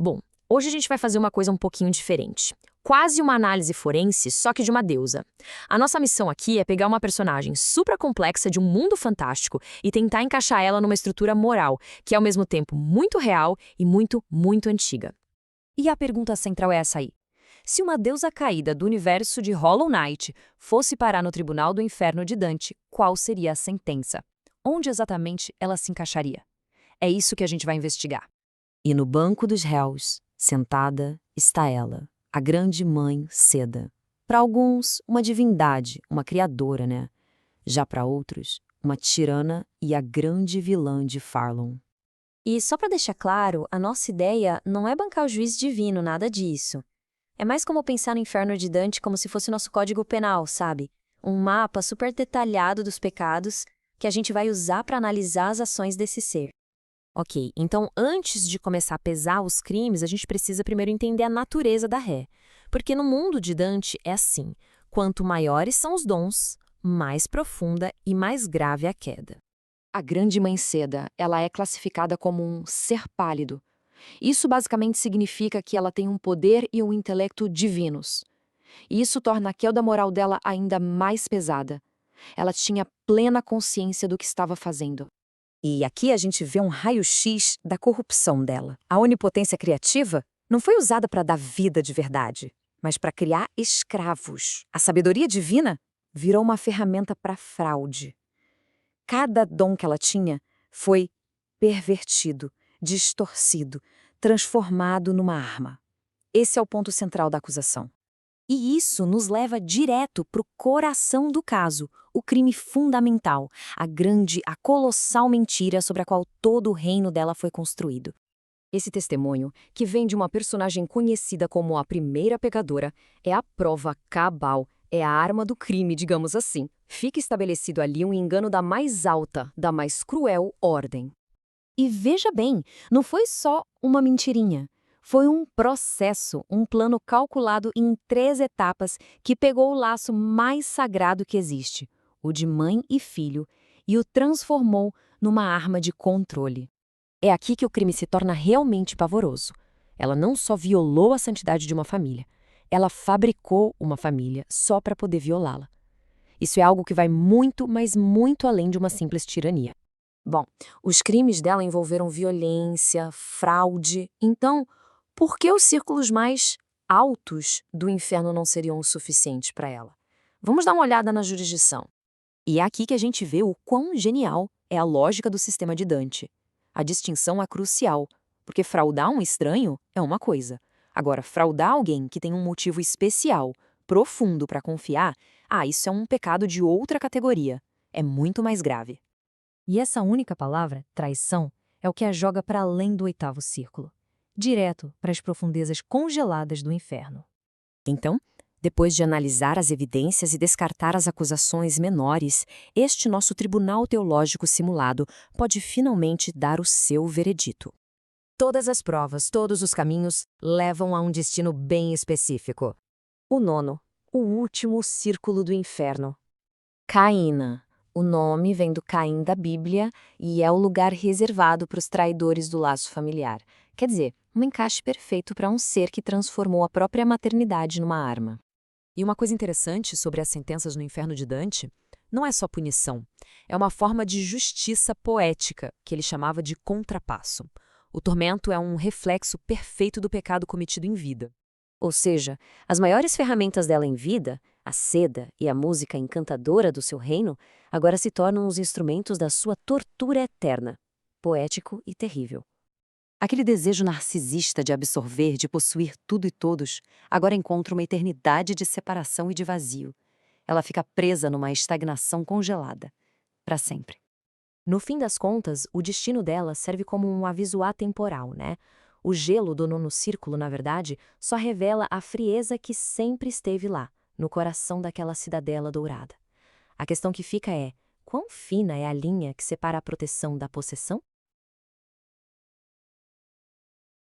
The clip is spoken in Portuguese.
Bom, hoje a gente vai fazer uma coisa um pouquinho diferente. Quase uma análise forense, só que de uma deusa. A nossa missão aqui é pegar uma personagem super complexa de um mundo fantástico e tentar encaixar ela numa estrutura moral, que é ao mesmo tempo muito real e muito, muito antiga. E a pergunta central é essa aí. Se uma deusa caída do universo de Hollow Knight fosse parar no Tribunal do Inferno de Dante, qual seria a sentença? Onde exatamente ela se encaixaria? É isso que a gente vai investigar. E no banco dos réus, sentada, está ela, a grande mãe Seda. Para alguns, uma divindade, uma criadora, né? Já para outros, uma tirana e a grande vilã de Farlon. E só para deixar claro, a nossa ideia não é bancar o juiz divino, nada disso. É mais como pensar no inferno de Dante como se fosse nosso código penal, sabe? Um mapa super detalhado dos pecados que a gente vai usar para analisar as ações desse ser. Ok, então antes de começar a pesar os crimes, a gente precisa primeiro entender a natureza da ré. Porque no mundo de Dante é assim: quanto maiores são os dons, mais profunda e mais grave a queda. A grande mãe Seda, ela é classificada como um ser pálido. Isso basicamente significa que ela tem um poder e um intelecto divinos. E isso torna a queda moral dela ainda mais pesada. Ela tinha plena consciência do que estava fazendo. E aqui a gente vê um raio-x da corrupção dela. A onipotência criativa não foi usada para dar vida de verdade, mas para criar escravos. A sabedoria divina virou uma ferramenta para fraude. Cada dom que ela tinha foi pervertido, distorcido, transformado numa arma. Esse é o ponto central da acusação. E isso nos leva direto para o coração do caso, o crime fundamental, a colossal mentira sobre a qual todo o reino dela foi construído. Esse testemunho, que vem de uma personagem conhecida como a primeira pecadora, é a prova cabal, é a arma do crime, digamos assim. Fica estabelecido ali um engano da mais alta, da mais cruel ordem. E veja bem, não foi só uma mentirinha. Foi um processo, um plano calculado em 3 etapas que pegou o laço mais sagrado que existe, o de mãe e filho, e o transformou numa arma de controle. É aqui que o crime se torna realmente pavoroso. Ela não só violou a santidade de uma família, ela fabricou uma família só para poder violá-la. Isso é algo que vai muito, mas muito além de uma simples tirania. Bom, os crimes dela envolveram violência, fraude. Então, por que os círculos mais altos do inferno não seriam o suficiente para ela? Vamos dar uma olhada na jurisdição. E é aqui que a gente vê o quão genial é a lógica do sistema de Dante. A distinção é crucial, porque fraudar um estranho é uma coisa. Agora, fraudar alguém que tem um motivo especial, profundo para confiar, isso é um pecado de outra categoria. É muito mais grave. E essa única palavra, traição, é o que a joga para além do 8º círculo, direto para as profundezas congeladas do inferno. Então, depois de analisar as evidências e descartar as acusações menores, este nosso tribunal teológico simulado pode finalmente dar o seu veredito. Todas as provas, todos os caminhos levam a um destino bem específico. O 9º, o último círculo do inferno. Caína. O nome vem do Caim da Bíblia e é o lugar reservado para os traidores do laço familiar. Quer dizer, um encaixe perfeito para um ser que transformou a própria maternidade numa arma. E uma coisa interessante sobre as sentenças no inferno de Dante não é só punição, é uma forma de justiça poética, que ele chamava de contrapasso. O tormento é um reflexo perfeito do pecado cometido em vida. Ou seja, as maiores ferramentas dela em vida, a seda e a música encantadora do seu reino, agora se tornam os instrumentos da sua tortura eterna, poético e terrível. Aquele desejo narcisista de absorver, de possuir tudo e todos, agora encontra uma eternidade de separação e de vazio. Ela fica presa numa estagnação congelada, para sempre. No fim das contas, o destino dela serve como um aviso atemporal, né? O gelo do 9º círculo, na verdade, só revela a frieza que sempre esteve lá, no coração daquela cidadela dourada. A questão que fica é, quão fina é a linha que separa a proteção da possessão?